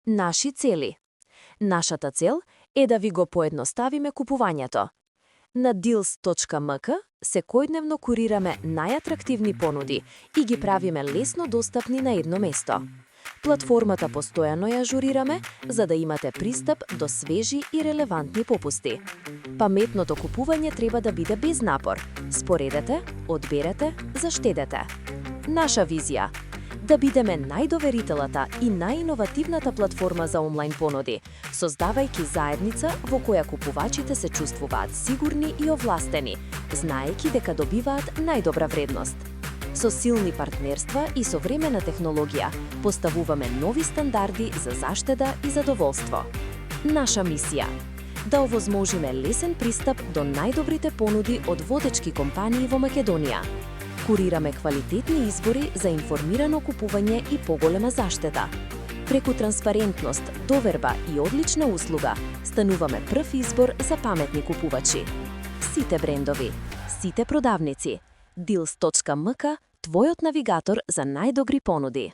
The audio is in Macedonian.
Наши цели. Нашата цел е да ви го поедноставиме купувањето. На deals.mk секојдневно курираме најатрактивни понуди и ги правиме лесно достапни на едно место. Платформата постојано ја ажурираме, за да имате пристап до свежи и релевантни попусти. Паметното купување треба да биде без напор. Споредете, одберете, заштедете. Наша визија – да бидеме најдоверителната и најиновативната платформа за онлайн понуди, создавајќи заедница во која купувачите се чувствуваат сигурни и овластени, знаејќи дека добиваат најдобра вредност. Со силни партнерства и современа технологија поставуваме нови стандарди за заштеда и задоволство. Наша мисија – да овозможиме лесен пристап до најдобрите понуди од водечки компании во Македонија. Курираме квалитетни избори за информирано купување и поголема заштеда. Преку транспарентност, доверба и одлична услуга, стануваме прв избор за паметни купувачи. Сите брендови, сите продавници. Deals.mk, твојот навигатор за најдобри понуди.